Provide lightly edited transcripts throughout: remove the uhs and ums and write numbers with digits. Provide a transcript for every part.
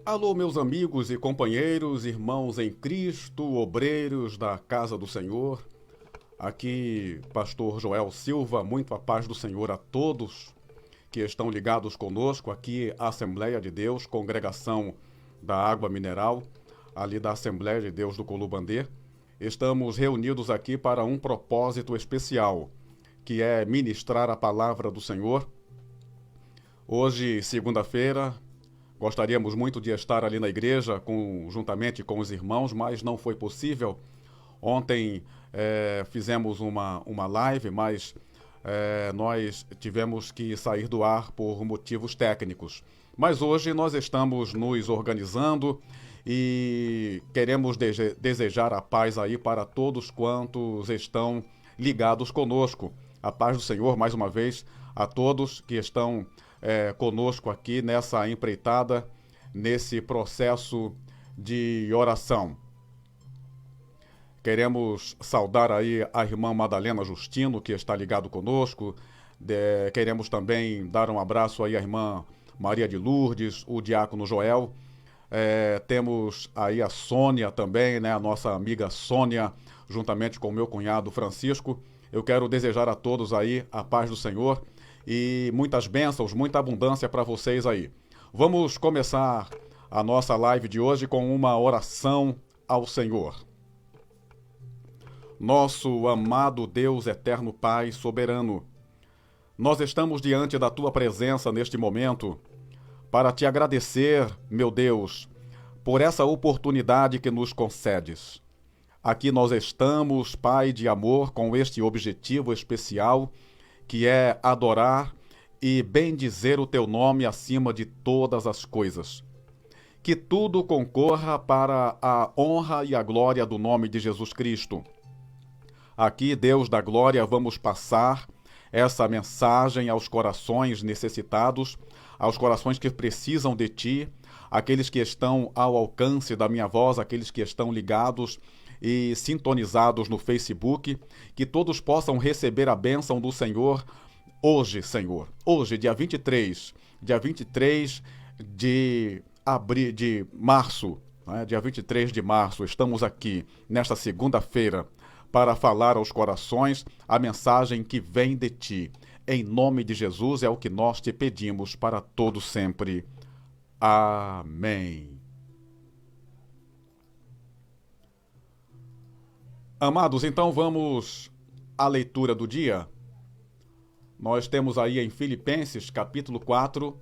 Alô, meus amigos e companheiros, irmãos em Cristo, obreiros da casa do Senhor. Aqui, Pastor Joel Silva, muito a paz do Senhor a todos que estão ligados conosco. Aqui, Assembleia de Deus, Congregação da Água Mineral, ali da Assembleia de Deus do Colubandê. Estamos reunidos aqui para um propósito especial, que é ministrar a palavra do Senhor. Hoje, segunda-feira, gostaríamos muito de estar ali na igreja, juntamente com os irmãos, mas não foi possível. Ontem fizemos uma live, mas nós tivemos que sair do ar por motivos técnicos. Mas hoje nós estamos nos organizando e queremos desejar a paz aí para todos quantos estão ligados conosco. A paz do Senhor, mais uma vez, a todos que estão conosco aqui nessa empreitada, nesse processo de oração. Queremos saudar aí a irmã Madalena Justino, que está ligado conosco. Queremos também dar um abraço aí à irmã Maria de Lourdes, o diácono Joel. Temos aí a Sônia também, né? A nossa amiga Sônia, juntamente com o meu cunhado Francisco. Eu quero desejar a todos aí a paz do Senhor e muitas bênçãos, muita abundância para vocês aí. Vamos começar a nossa live de hoje com uma oração ao Senhor. Nosso amado Deus eterno Pai soberano, nós estamos diante da Tua presença neste momento para Te agradecer, meu Deus, por essa oportunidade que nos concedes. Aqui nós estamos, Pai de amor, com este objetivo especial, que é adorar e bendizer o Teu nome acima de todas as coisas. Que tudo concorra para a honra e a glória do nome de Jesus Cristo. Aqui, Deus da glória, vamos passar essa mensagem aos corações necessitados, aos corações que precisam de Ti, aqueles que estão ao alcance da minha voz, aqueles que estão ligados e sintonizados no Facebook, que todos possam receber a bênção do Senhor hoje, Senhor. Hoje, dia 23 de março, né? Dia 23 de março, estamos aqui nesta segunda-feira para falar aos corações a mensagem que vem de Ti. Em nome de Jesus é o que nós Te pedimos para todo sempre. Amém. Amados, então vamos à leitura do dia. Nós temos aí em Filipenses, capítulo 4,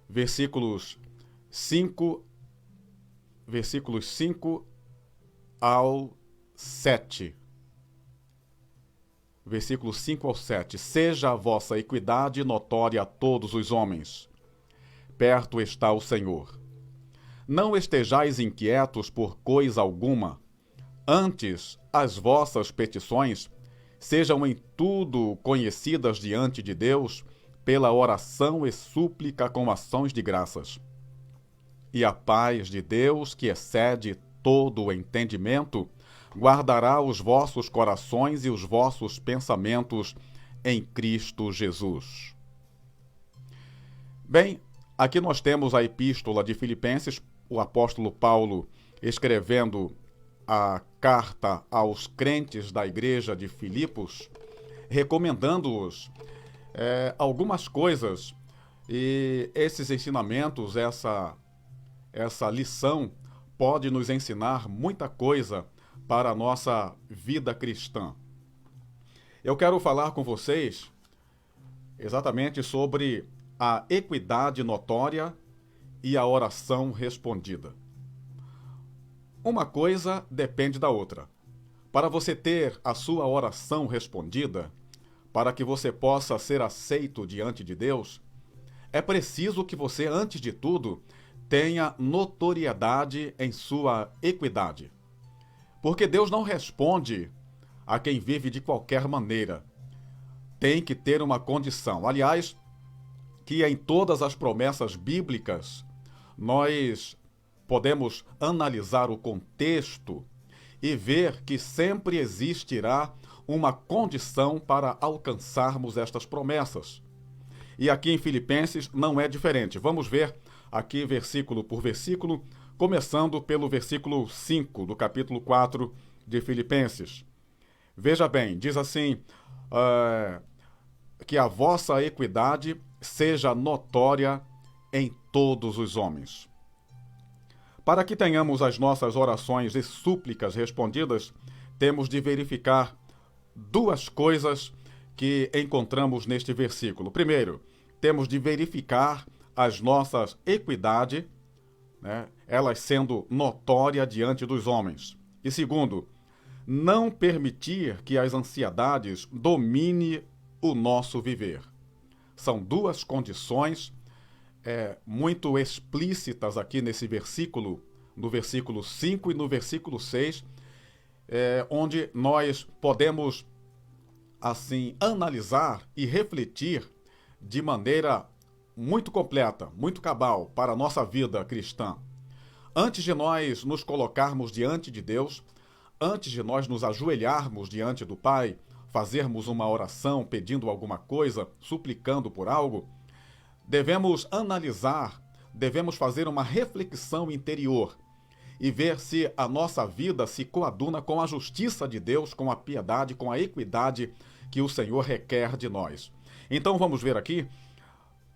versículos 5 ao 7. Versículos 5 ao 7. Seja a vossa equidade notória a todos os homens. Perto está o Senhor. Não estejais inquietos por coisa alguma. Antes, as vossas petições sejam em tudo conhecidas diante de Deus pela oração e súplica com ações de graças. E a paz de Deus, que excede todo o entendimento, guardará os vossos corações e os vossos pensamentos em Cristo Jesus. Bem, aqui nós temos a epístola de Filipenses, o apóstolo Paulo escrevendo a carta aos crentes da igreja de Filipos, recomendando-os algumas coisas, e esses ensinamentos, essa lição pode nos ensinar muita coisa para a nossa vida cristã. Eu quero falar com vocês exatamente sobre a equidade notória e a oração respondida. Uma coisa depende da outra. Para você ter a sua oração respondida, para que você possa ser aceito diante de Deus, é preciso que você, antes de tudo, tenha notoriedade em sua equidade. Porque Deus não responde a quem vive de qualquer maneira. Tem que ter uma condição. Aliás, que em todas as promessas bíblicas, nós podemos analisar o contexto e ver que sempre existirá uma condição para alcançarmos estas promessas. E aqui em Filipenses não é diferente. Vamos ver aqui versículo por versículo, começando pelo versículo 5 do capítulo 4 de Filipenses. Veja bem, diz assim, que a vossa equidade seja notória em todos os homens. Para que tenhamos as nossas orações e súplicas respondidas, temos de verificar duas coisas que encontramos neste versículo. Primeiro, temos de verificar as nossas equidades, né, elas sendo notórias diante dos homens. E segundo, não permitir que as ansiedades dominem o nosso viver. São duas condições muito explícitas aqui nesse versículo, no versículo 5 e no versículo 6, onde nós podemos, assim, analisar e refletir de maneira muito completa, muito cabal para a nossa vida cristã. Antes de nós nos colocarmos diante de Deus, antes de nós nos ajoelharmos diante do Pai, fazermos uma oração pedindo alguma coisa, suplicando por algo, devemos analisar, devemos fazer uma reflexão interior e ver se a nossa vida se coaduna com a justiça de Deus, com a piedade, com a equidade que o Senhor requer de nós. Então vamos ver aqui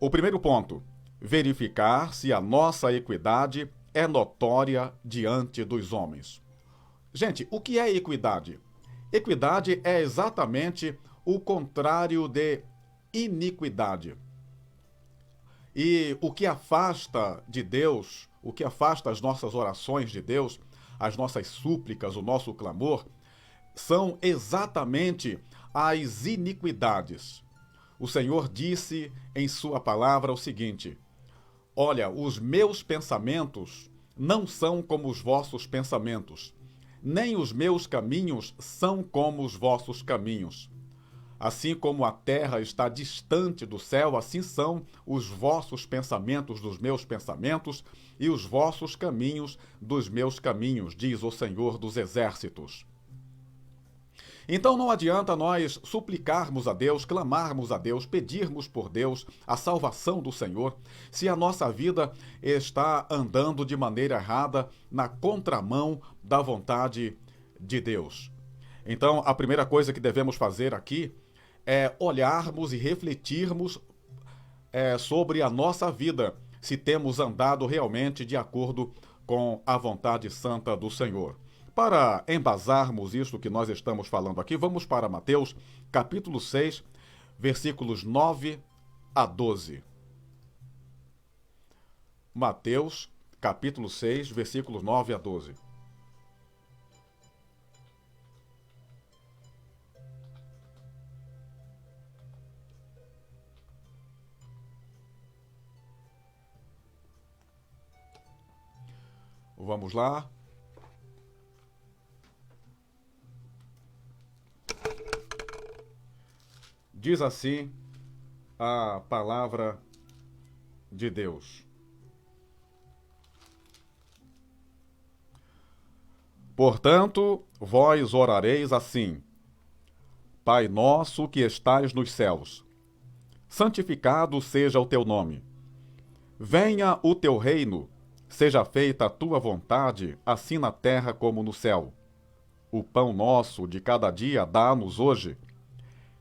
o primeiro ponto: verificar se a nossa equidade é notória diante dos homens. Gente, o que é equidade? Equidade é exatamente o contrário de iniquidade. E o que afasta de Deus, o que afasta as nossas orações de Deus, as nossas súplicas, o nosso clamor, são exatamente as iniquidades. O Senhor disse em sua palavra o seguinte: olha, os meus pensamentos não são como os vossos pensamentos, nem os meus caminhos são como os vossos caminhos. Assim como a terra está distante do céu, assim são os vossos pensamentos dos meus pensamentos e os vossos caminhos dos meus caminhos, diz o Senhor dos Exércitos. Então não adianta nós suplicarmos a Deus, clamarmos a Deus, pedirmos por Deus a salvação do Senhor, se a nossa vida está andando de maneira errada, na contramão da vontade de Deus. Então a primeira coisa que devemos fazer aqui é olharmos e refletirmos sobre a nossa vida, se temos andado realmente de acordo com a vontade santa do Senhor. Para embasarmos isso que nós estamos falando aqui, vamos para Mateus, capítulo 6, versículos 9 a 12. Mateus, capítulo 6, versículos 9 a 12. Vamos lá. Diz assim a palavra de Deus: portanto, vós orareis assim: Pai nosso que estais nos céus, santificado seja o teu nome. Venha o teu reino, seja feita a tua vontade, assim na terra como no céu. O pão nosso de cada dia dá-nos hoje.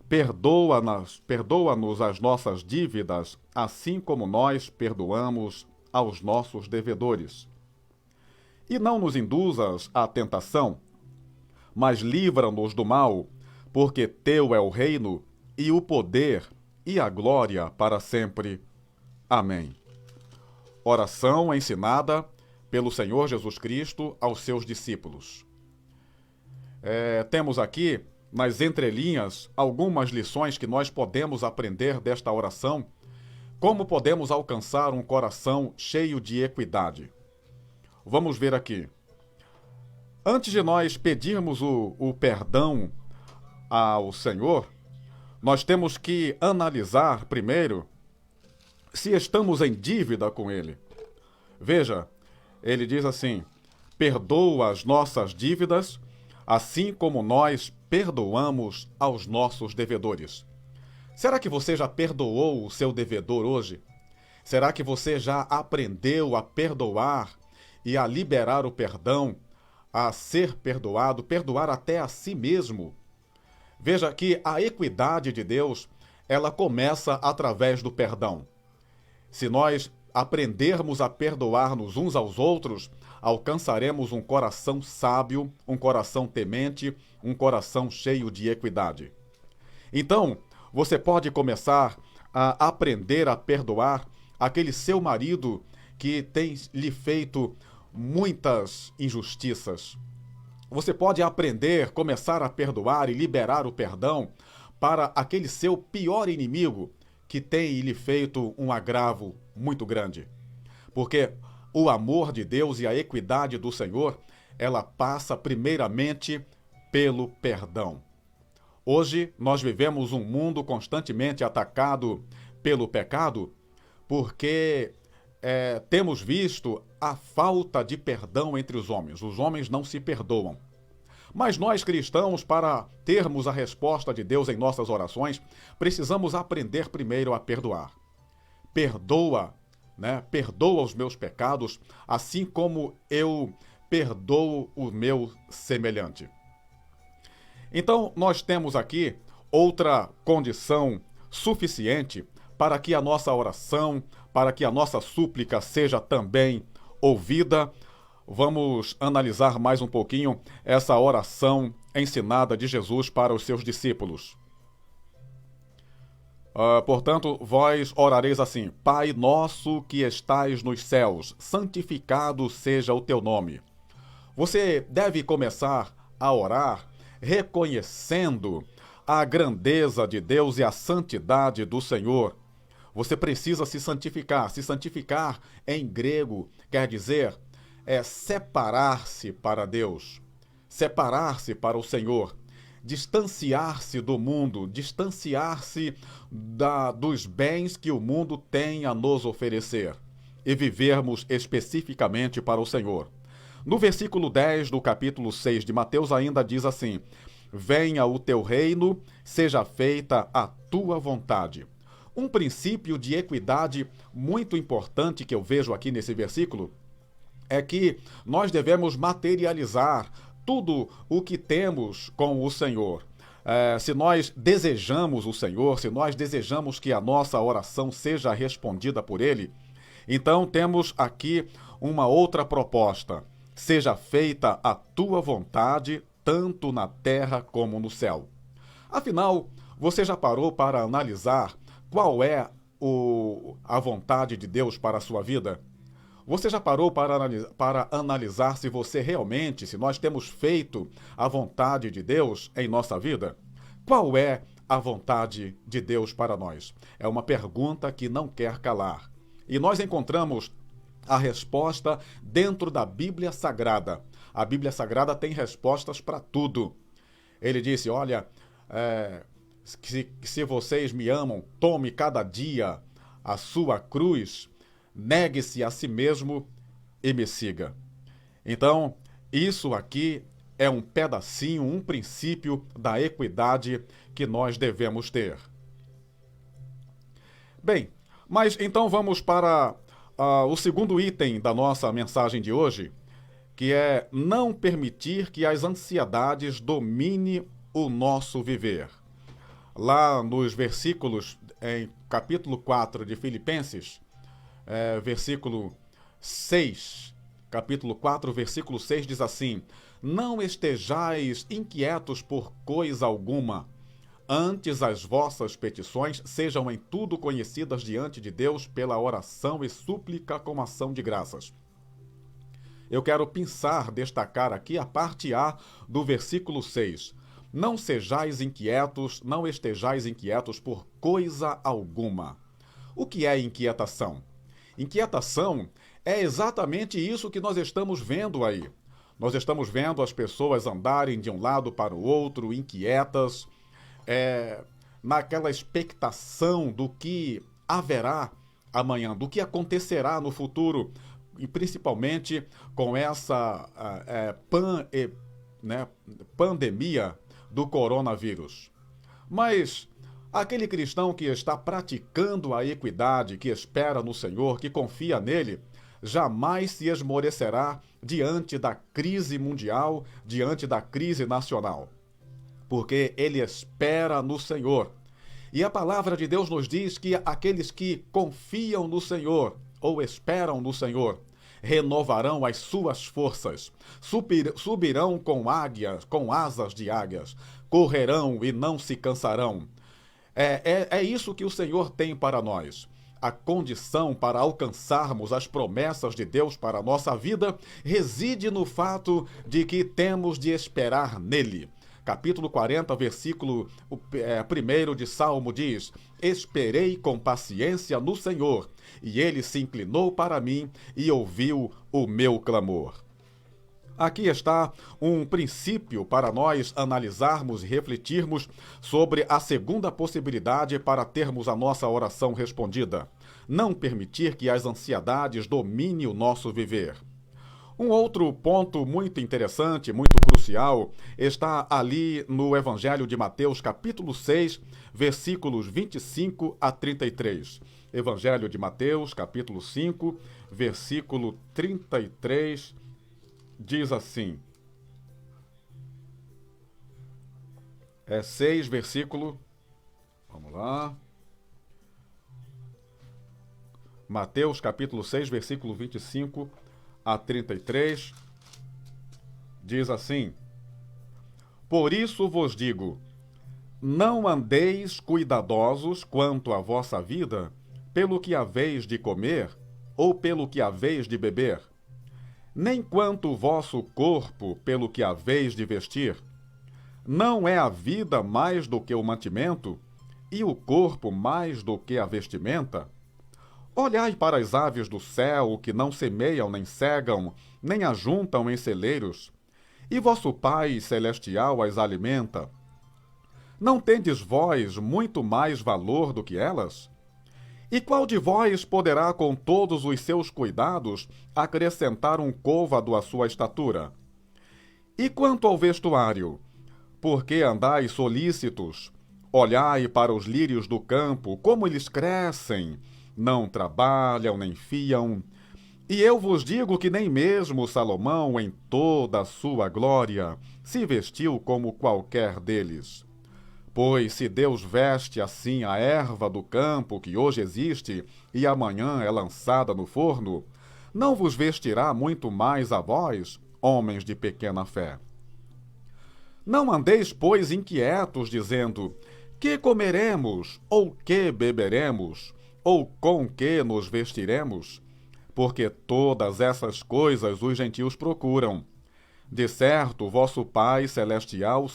Perdoa-nos as nossas dívidas, assim como nós perdoamos aos nossos devedores. E não nos induzas à tentação, mas livra-nos do mal, porque teu é o reino, e o poder, e a glória para sempre. Amém. Oração ensinada pelo Senhor Jesus Cristo aos seus discípulos. Temos aqui, nas entrelinhas, algumas lições que nós podemos aprender desta oração. Como podemos alcançar um coração cheio de equidade? Vamos ver aqui. Antes de nós pedirmos o perdão ao Senhor, nós temos que analisar primeiro se estamos em dívida com Ele. Veja, ele diz assim: perdoa as nossas dívidas, assim como nós perdoamos aos nossos devedores. Será que você já perdoou o seu devedor hoje? Será que você já aprendeu a perdoar e a liberar o perdão, a ser perdoado, perdoar até a si mesmo? Veja que a equidade de Deus, ela começa através do perdão. Se nós aprendermos a perdoar-nos uns aos outros, alcançaremos um coração sábio, um coração temente, um coração cheio de equidade. Então, você pode começar a aprender a perdoar aquele seu marido que tem lhe feito muitas injustiças. Você pode aprender, começar a perdoar e liberar o perdão para aquele seu pior inimigo que tem lhe feito um agravo muito grande. Porque o amor de Deus e a equidade do Senhor, ela passa primeiramente pelo perdão. Hoje nós vivemos um mundo constantemente atacado pelo pecado, porque temos visto a falta de perdão entre os homens. Os homens não se perdoam. Mas nós cristãos, para termos a resposta de Deus em nossas orações, precisamos aprender primeiro a perdoar. Perdoa, né? Perdoa os meus pecados, assim como eu perdoo o meu semelhante. Então, nós temos aqui outra condição suficiente para que a nossa oração, para que a nossa súplica seja também ouvida. Vamos analisar mais um pouquinho essa oração ensinada de Jesus para os seus discípulos. Portanto, vós orareis assim: Pai nosso que estais nos céus, santificado seja o teu nome. Você deve começar a orar reconhecendo a grandeza de Deus e a santidade do Senhor. Você precisa se santificar. Se santificar em grego quer dizer separar-se para Deus, separar-se para o Senhor, distanciar-se do mundo, distanciar-se dos bens que o mundo tem a nos oferecer e vivermos especificamente para o Senhor. No versículo 10 do capítulo 6 de Mateus ainda diz assim: venha o teu reino, seja feita a tua vontade. Um princípio de equidade muito importante que eu vejo aqui nesse versículo é que nós devemos materializar tudo o que temos com o Senhor. Se nós desejamos o Senhor, se nós desejamos que a nossa oração seja respondida por Ele, então temos aqui uma outra proposta: seja feita a tua vontade, tanto na terra como no céu. Afinal, você já parou para analisar qual é a vontade de Deus para a sua vida? Você já parou para analisar se você realmente, se nós temos feito a vontade de Deus em nossa vida? Qual é a vontade de Deus para nós? É uma pergunta que não quer calar. E nós encontramos a resposta dentro da Bíblia Sagrada. A Bíblia Sagrada tem respostas para tudo. Ele disse: olha, se vocês me amam, tome cada dia a sua cruz, negue-se a si mesmo e me siga. Então, isso aqui é um pedacinho, um princípio da equidade que nós devemos ter. Bem, mas então vamos para o segundo item da nossa mensagem de hoje, que é não permitir que as ansiedades dominem o nosso viver. Lá nos versículos, em capítulo 4 de Filipenses, versículo 6, capítulo 4, versículo 6 diz assim: não estejais inquietos por coisa alguma, antes as vossas petições sejam em tudo conhecidas diante de Deus pela oração e súplica com ação de graças. Eu quero pensar, destacar aqui a parte A do versículo 6. Não sejais inquietos, não estejais inquietos por coisa alguma. O que é inquietação? Inquietação é exatamente isso que nós estamos vendo aí. Nós estamos vendo as pessoas andarem de um lado para o outro, inquietas, naquela expectação do que haverá amanhã, do que acontecerá no futuro, e principalmente com essa pandemia do coronavírus. Mas Aquele cristão que está praticando a equidade, que espera no Senhor, que confia nele, jamais se esmorecerá diante da crise mundial, diante da crise nacional, porque ele espera no Senhor. E a palavra de Deus nos diz que aqueles que confiam no Senhor ou esperam no Senhor renovarão as suas forças, subirão com águias, com asas de águias, correrão e não se cansarão. É isso que o Senhor tem para nós. A condição para alcançarmos as promessas de Deus para a nossa vida reside no fato de que temos de esperar nele. Capítulo 40, versículo 1 de Salmo diz: Esperei com paciência no Senhor, e ele se inclinou para mim e ouviu o meu clamor. Aqui está um princípio para nós analisarmos e refletirmos sobre a segunda possibilidade para termos a nossa oração respondida: não permitir que as ansiedades dominem o nosso viver. Um outro ponto muito interessante, muito crucial, está ali no Evangelho de Mateus, capítulo 6, versículos 25 a 33. Evangelho de Mateus, capítulo 5, versículo 33, diz assim. 6, versículo... Vamos lá. Mateus, capítulo 6, versículo 25 a 33, diz assim: Por isso vos digo, não andeis cuidadosos quanto à vossa vida, pelo que haveis de comer, ou pelo que haveis de beber, nem quanto o vosso corpo pelo que haveis de vestir. Não é a vida mais do que o mantimento, e o corpo mais do que a vestimenta? Olhai para as aves do céu, que não semeiam, nem cegam, nem ajuntam em celeiros, e vosso Pai celestial as alimenta. Não tendes vós muito mais valor do que elas? E qual de vós poderá, com todos os seus cuidados, acrescentar um côvado à sua estatura? E quanto ao vestuário, por que andais solícitos? Olhai para os lírios do campo, como eles crescem, não trabalham nem fiam. E eu vos digo que nem mesmo Salomão, em toda a sua glória, se vestiu como qualquer deles. Pois se Deus veste assim a erva do campo que hoje existe e amanhã é lançada no forno, não vos vestirá muito mais a vós, homens de pequena fé? Não andeis, pois, inquietos, dizendo: que comeremos, ou que beberemos, ou com que nos vestiremos? Porque todas essas coisas os gentios procuram. De certo, vosso Pai celestial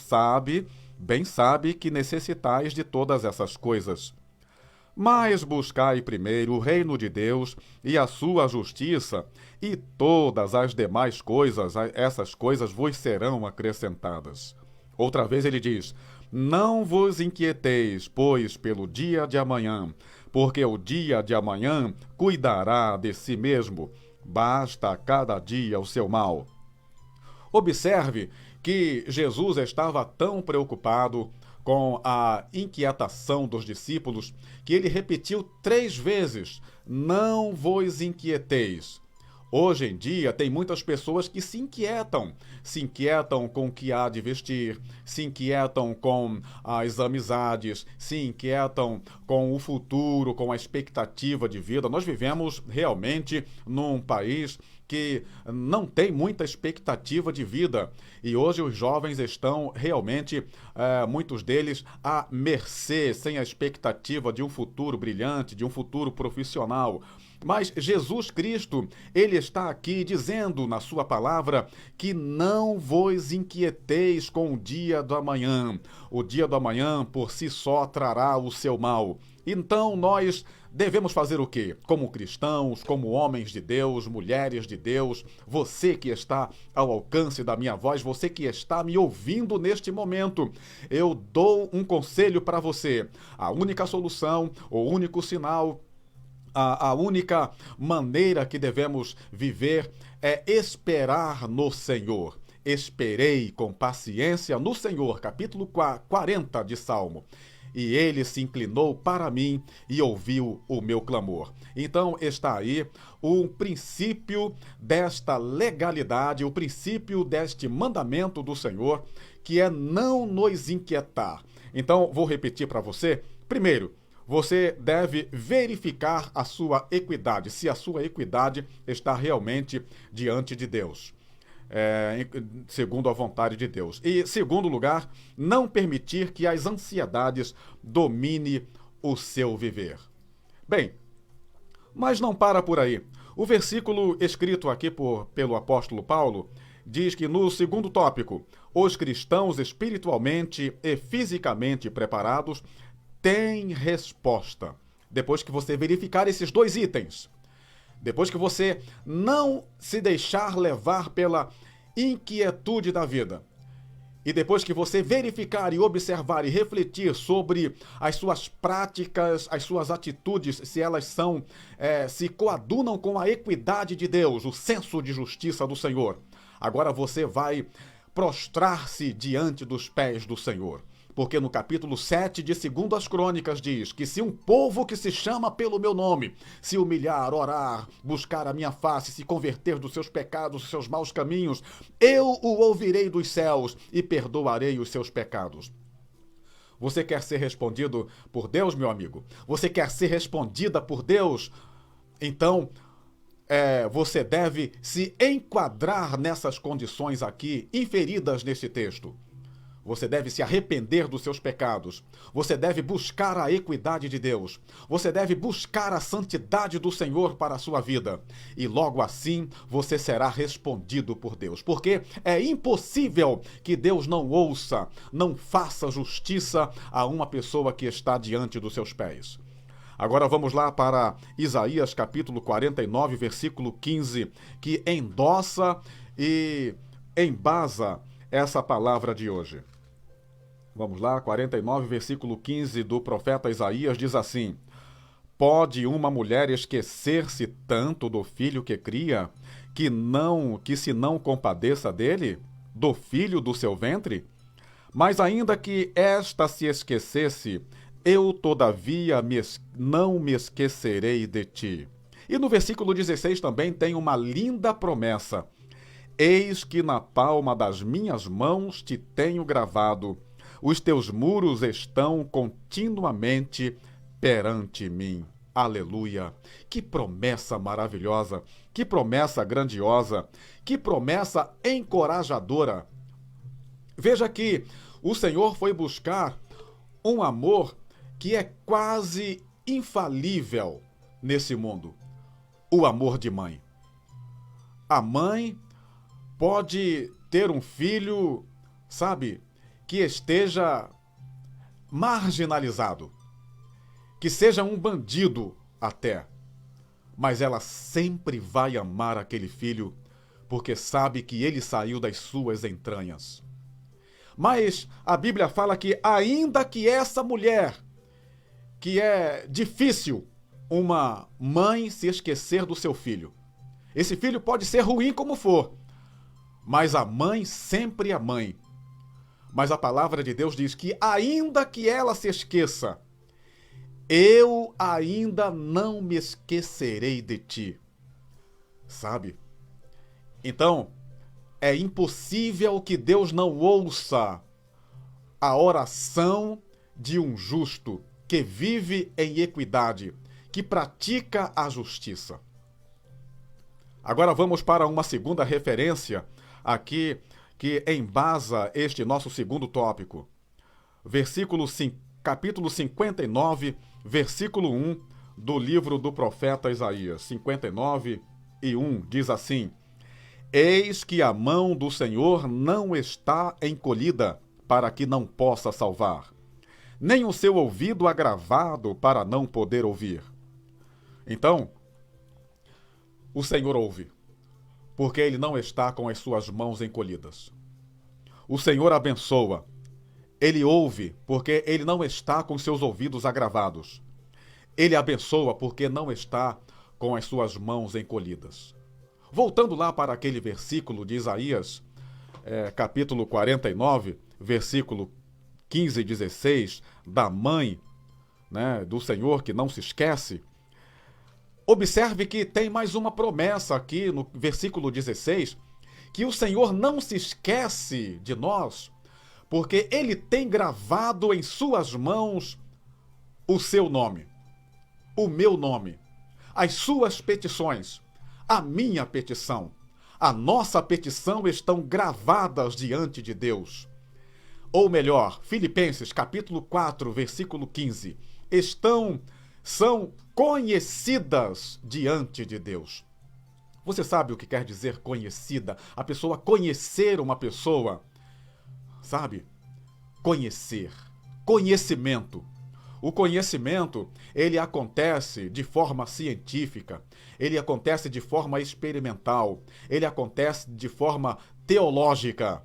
bem sabe que necessitais de todas essas coisas. Mas buscai primeiro o reino de Deus e a sua justiça, e todas as demais coisas, essas coisas vos serão acrescentadas. Outra vez ele diz: não vos inquieteis, pois, pelo dia de amanhã, porque o dia de amanhã cuidará de si mesmo. Basta a cada dia o seu mal. Observe que Jesus estava tão preocupado com a inquietação dos discípulos que ele repetiu 3 vezes: não vos inquieteis. Hoje em dia, tem muitas pessoas que se inquietam com o que há de vestir, se inquietam com as amizades, se inquietam com o futuro, com a expectativa de vida. Nós vivemos realmente num país que não tem muita expectativa de vida. E hoje os jovens estão realmente, muitos deles, à mercê, sem a expectativa de um futuro brilhante, de um futuro profissional. Mas Jesus Cristo, ele está aqui dizendo na sua palavra que não vos inquieteis com o dia do amanhã. O dia do amanhã por si só trará o seu mal. Então nós devemos fazer o quê? Como cristãos, como homens de Deus, mulheres de Deus, você que está ao alcance da minha voz, você que está me ouvindo neste momento, eu dou um conselho para você. A única solução, o único sinal, a única maneira que devemos viver é esperar no Senhor. Esperei com paciência no Senhor, capítulo 40 de Salmo. e ele se inclinou para mim e ouviu o meu clamor. Então está aí o princípio desta legalidade, o princípio deste mandamento do Senhor, que é não nos inquietar. Então, vou repetir para você. Primeiro, você deve verificar a sua equidade, se a sua equidade está realmente diante de Deus, segundo a vontade de Deus. E, segundo lugar, não permitir que as ansiedades dominem o seu viver. Bem, mas não para por aí. O versículo escrito aqui pelo apóstolo Paulo diz que no segundo tópico, os cristãos espiritualmente e fisicamente preparados têm resposta. Depois que você verificar esses dois itens, depois que você não se deixar levar pela inquietude da vida, e depois que você verificar e observar e refletir sobre as suas práticas, as suas atitudes, se elas se coadunam com a equidade de Deus, o senso de justiça do Senhor, agora você vai prostrar-se diante dos pés do Senhor. Porque no capítulo 7 de 2 Crônicas diz que se um povo que se chama pelo meu nome se humilhar, orar, buscar a minha face, se converter dos seus pecados, dos seus maus caminhos, eu o ouvirei dos céus e perdoarei os seus pecados. Você quer ser respondido por Deus, meu amigo? Você quer ser respondida por Deus? Então, você deve se enquadrar nessas condições aqui, inferidas nesse texto. Você deve se arrepender dos seus pecados. Você deve buscar a equidade de Deus. Você deve buscar a santidade do Senhor para a sua vida. E logo assim você será respondido por Deus. Porque é impossível que Deus não ouça, não faça justiça a uma pessoa que está diante dos seus pés. Agora vamos lá para Isaías capítulo 49, versículo 15, que endossa e embasa essa palavra de hoje. Vamos lá, 49, versículo 15 do profeta Isaías diz assim: Pode uma mulher esquecer-se tanto do filho que cria, que se não compadeça dele, do filho do seu ventre? Mas ainda que esta se esquecesse, eu todavia não me esquecerei de ti. E no versículo 16 também tem uma linda promessa: Eis que na palma das minhas mãos te tenho gravado, os teus muros estão continuamente perante mim. Aleluia! Que promessa maravilhosa, que promessa grandiosa, que promessa encorajadora. Veja que o Senhor foi buscar um amor que é quase infalível nesse mundo: o amor de mãe. A mãe pode ter um filho, que esteja marginalizado, que seja um bandido até, mas ela sempre vai amar aquele filho, porque sabe que ele saiu das suas entranhas. Mas a Bíblia fala que ainda que essa mulher, que é difícil uma mãe se esquecer do seu filho, esse filho pode ser ruim como for, mas a mãe sempre é mãe. Mas a palavra de Deus diz que ainda que ela se esqueça, eu ainda não me esquecerei de ti. Então, é impossível que Deus não ouça a oração de um justo que vive em equidade, que pratica a justiça. Agora vamos para uma segunda referência aqui que embasa este nosso segundo tópico. Capítulo 59, versículo 1 do livro do profeta Isaías. 59 e 1 diz assim: Eis que a mão do Senhor não está encolhida para que não possa salvar, nem o seu ouvido agravado para não poder ouvir. Então, o Senhor ouve, porque ele não está com as suas mãos encolhidas. O Senhor abençoa, ele ouve, porque ele não está com seus ouvidos agravados. Ele abençoa, porque não está com as suas mãos encolhidas. Voltando lá para aquele versículo de Isaías, capítulo 49, versículo 15:16, da mãe, né, do Senhor que não se esquece, observe que tem mais uma promessa aqui no versículo 16, que o Senhor não se esquece de nós, porque Ele tem gravado em suas mãos o seu nome, o meu nome, as suas petições, a minha petição, a nossa petição estão gravadas diante de Deus. Ou melhor, Filipenses capítulo 4, versículo 15, são conhecidas diante de Deus. Você sabe o que quer dizer conhecida? A pessoa conhecer uma pessoa, sabe? Conhecer, conhecimento. O conhecimento, ele acontece de forma científica, ele acontece de forma experimental, ele acontece de forma teológica.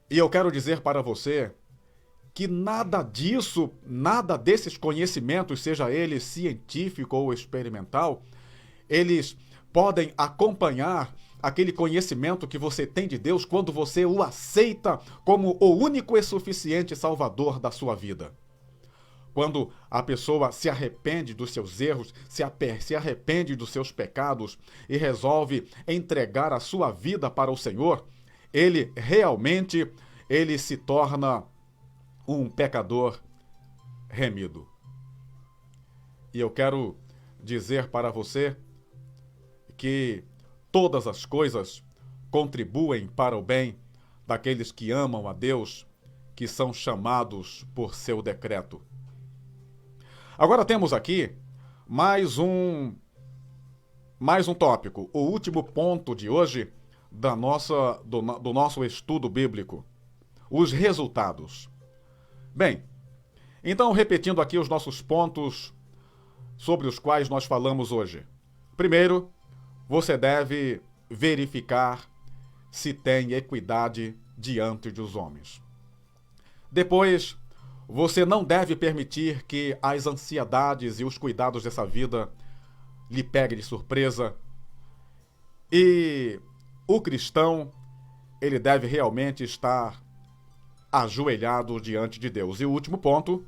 E eu quero dizer para você que nada disso, nada desses conhecimentos, seja ele científico ou experimental, eles podem acompanhar aquele conhecimento que você tem de Deus quando você o aceita como o único e suficiente Salvador da sua vida. Quando a pessoa se arrepende dos seus erros, se arrepende dos seus pecados e resolve entregar a sua vida para o Senhor, ele realmente se torna um pecador remido. E eu quero dizer para você que todas as coisas contribuem para o bem daqueles que amam a Deus, que são chamados por seu decreto. Agora temos aqui mais um tópico, o último ponto de hoje do nosso estudo bíblico, os resultados. Bem, então repetindo aqui os nossos pontos sobre os quais nós falamos hoje. Primeiro, você deve verificar se tem equidade diante dos homens. Depois, você não deve permitir que as ansiedades e os cuidados dessa vida lhe peguem de surpresa. E o cristão, ele deve realmente estar ajoelhado diante de Deus. E o último ponto,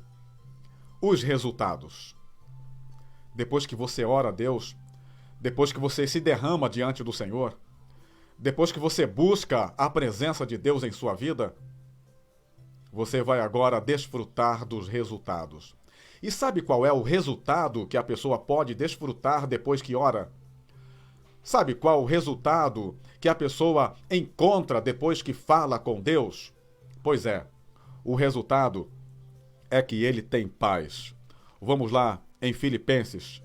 os resultados. Depois que você ora a Deus, depois que você se derrama diante do Senhor, depois que você busca a presença de Deus em sua vida, você vai agora desfrutar dos resultados. E sabe qual é o resultado que a pessoa pode desfrutar depois que ora? Sabe qual o resultado que a pessoa encontra depois que fala com Deus? Pois é, o resultado é que ele tem paz. Vamos lá em Filipenses,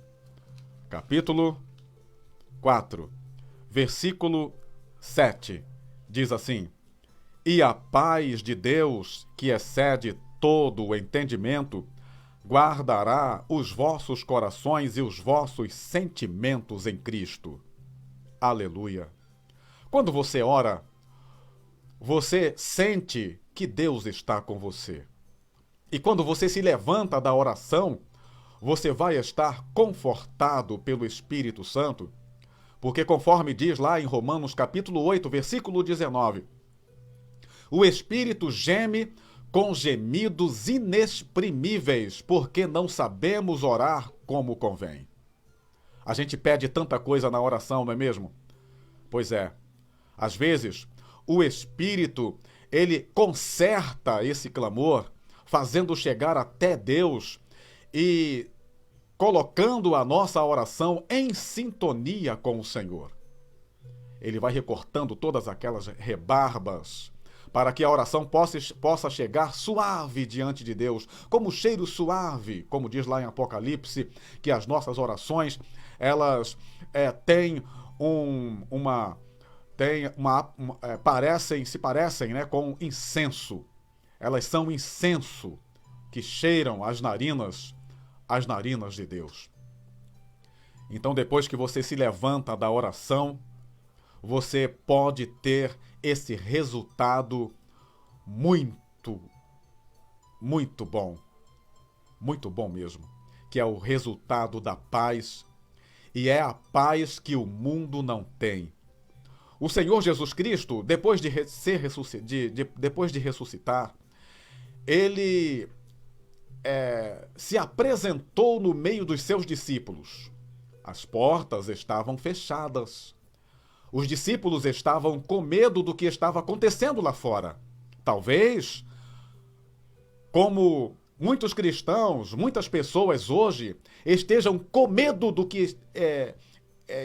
capítulo 4, versículo 7. Diz assim: E a paz de Deus, que excede todo o entendimento, guardará os vossos corações e os vossos sentimentos em Cristo. Aleluia. Quando você ora, você sente que Deus está com você. E quando você se levanta da oração, você vai estar confortado pelo Espírito Santo, porque conforme diz lá em Romanos capítulo 8, versículo 19, o Espírito geme com gemidos inexprimíveis, porque não sabemos orar como convém. A gente pede tanta coisa na oração, não é mesmo? Pois é. Às vezes, o Espírito, ele conserta esse clamor, fazendo chegar até Deus e colocando a nossa oração em sintonia com o Senhor. Ele vai recortando todas aquelas rebarbas para que a oração possa chegar suave diante de Deus, como cheiro suave, como diz lá em Apocalipse, que as nossas orações, elas se parecem, né, com incenso. Elas são incenso que cheiram as narinas de Deus. Então, depois que você se levanta da oração, você pode ter esse resultado muito, muito bom mesmo, que é o resultado da paz, e é a paz que o mundo não tem. O Senhor Jesus Cristo, depois de ressuscitar, ele se apresentou no meio dos seus discípulos. As portas estavam fechadas. Os discípulos estavam com medo do que estava acontecendo lá fora. Talvez, como muitos cristãos, muitas pessoas hoje estejam com medo do que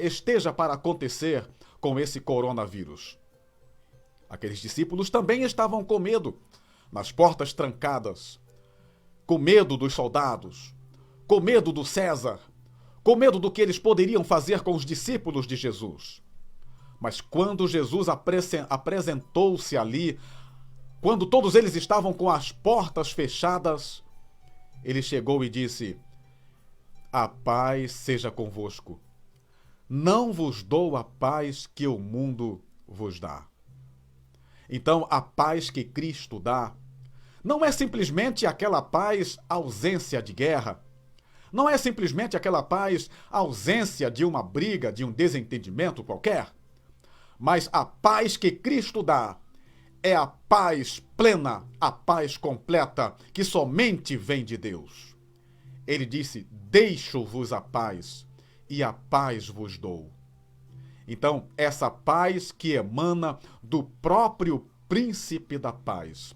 esteja para acontecer com esse coronavírus. Aqueles discípulos também estavam com medo, nas portas trancadas, com medo dos soldados, com medo do César, com medo do que eles poderiam fazer com os discípulos de Jesus. Mas quando Jesus apresentou-se ali, quando todos eles estavam com as portas fechadas, ele chegou e disse: a paz seja convosco. Não vos dou a paz que o mundo vos dá. Então, a paz que Cristo dá não é simplesmente aquela paz ausência de guerra, não é simplesmente aquela paz ausência de uma briga, de um desentendimento qualquer, mas a paz que Cristo dá é a paz plena, a paz completa, que somente vem de Deus. Ele disse: deixo-vos a paz, e a paz vos dou. Então, essa paz que emana do próprio príncipe da paz.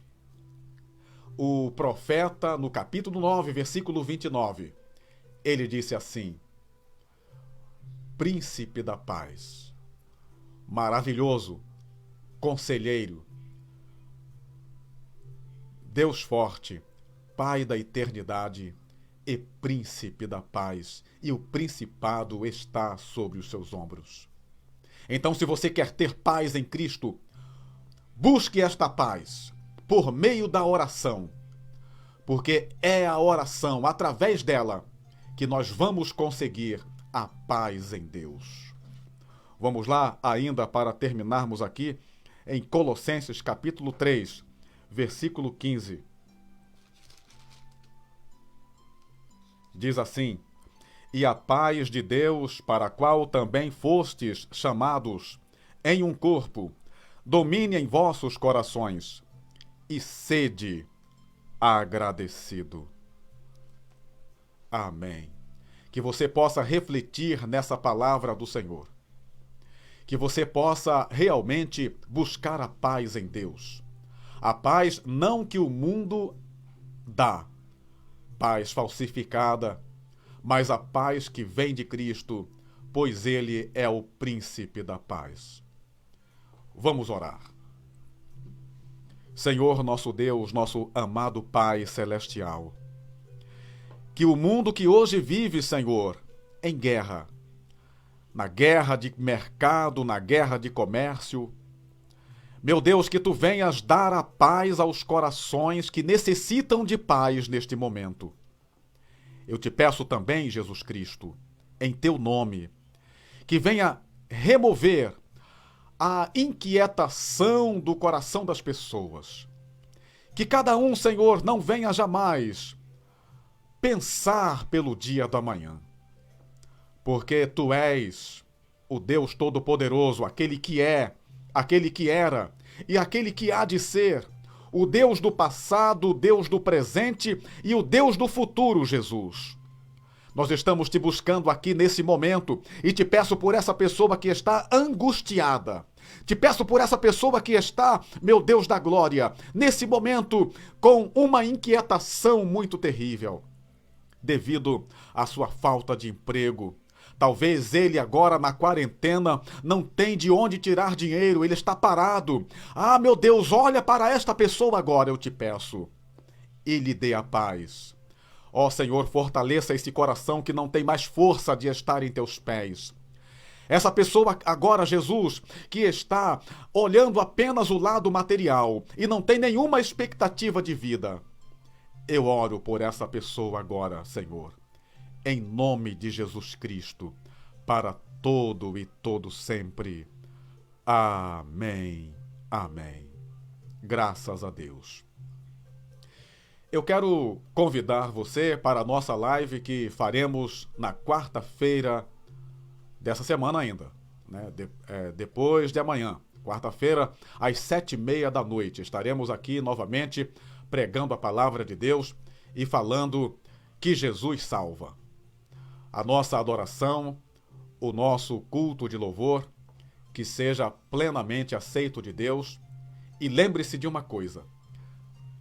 O profeta, no capítulo 9, versículo 29, ele disse assim: príncipe da paz, maravilhoso, conselheiro, Deus forte, Pai da eternidade e príncipe da paz, e o principado está sobre os seus ombros. Então, se você quer ter paz em Cristo, busque esta paz por meio da oração, porque é a oração, através dela, que nós vamos conseguir a paz em Deus. Vamos lá, ainda para terminarmos aqui, em Colossenses capítulo 3, versículo 15. Diz assim: e a paz de Deus, para a qual também fostes chamados em um corpo, domine em vossos corações, e sede agradecido. Amém. Que você possa refletir nessa palavra do Senhor. Que você possa realmente buscar a paz em Deus. A paz não que o mundo dá, paz falsificada, mas a paz que vem de Cristo, pois Ele é o príncipe da paz. Vamos orar. Senhor nosso Deus, nosso amado Pai Celestial, que o mundo que hoje vive, Senhor, em guerra, na guerra de mercado, na guerra de comércio, meu Deus, que Tu venhas dar a paz aos corações que necessitam de paz neste momento. Eu te peço também, Jesus Cristo, em Teu nome, que venha remover a inquietação do coração das pessoas. Que cada um, Senhor, não venha jamais pensar pelo dia da manhã. Porque Tu és o Deus Todo-Poderoso, aquele que é, aquele que era e aquele que há de ser, o Deus do passado, o Deus do presente e o Deus do futuro, Jesus. Nós estamos Te buscando aqui nesse momento e Te peço por essa pessoa que está angustiada. Te peço por essa pessoa que está, meu Deus da glória, nesse momento com uma inquietação muito terrível, devido à sua falta de emprego. Talvez ele agora na quarentena não tem de onde tirar dinheiro, ele está parado. Ah, meu Deus, olha para esta pessoa agora, eu te peço. E lhe dê a paz. Ó Senhor, fortaleça esse coração que não tem mais força de estar em Teus pés. Essa pessoa agora, Jesus, que está olhando apenas o lado material e não tem nenhuma expectativa de vida. Eu oro por essa pessoa agora, Senhor, em nome de Jesus Cristo, para todo e todo sempre. Amém. Amém. Graças a Deus. Eu quero convidar você para a nossa live que faremos na quarta-feira dessa semana ainda, né? Depois de amanhã, quarta-feira, às 7:30 da noite. Estaremos aqui novamente pregando a palavra de Deus e falando que Jesus salva. A nossa adoração, o nosso culto de louvor, que seja plenamente aceito de Deus. E lembre-se de uma coisa: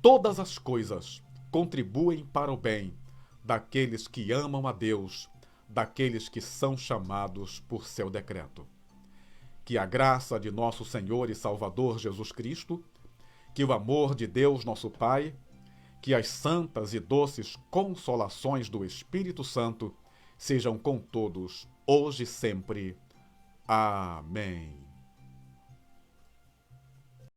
todas as coisas contribuem para o bem daqueles que amam a Deus, daqueles que são chamados por seu decreto. Que a graça de nosso Senhor e Salvador Jesus Cristo, que o amor de Deus nosso Pai, que as santas e doces consolações do Espírito Santo sejam com todos, hoje e sempre. Amém.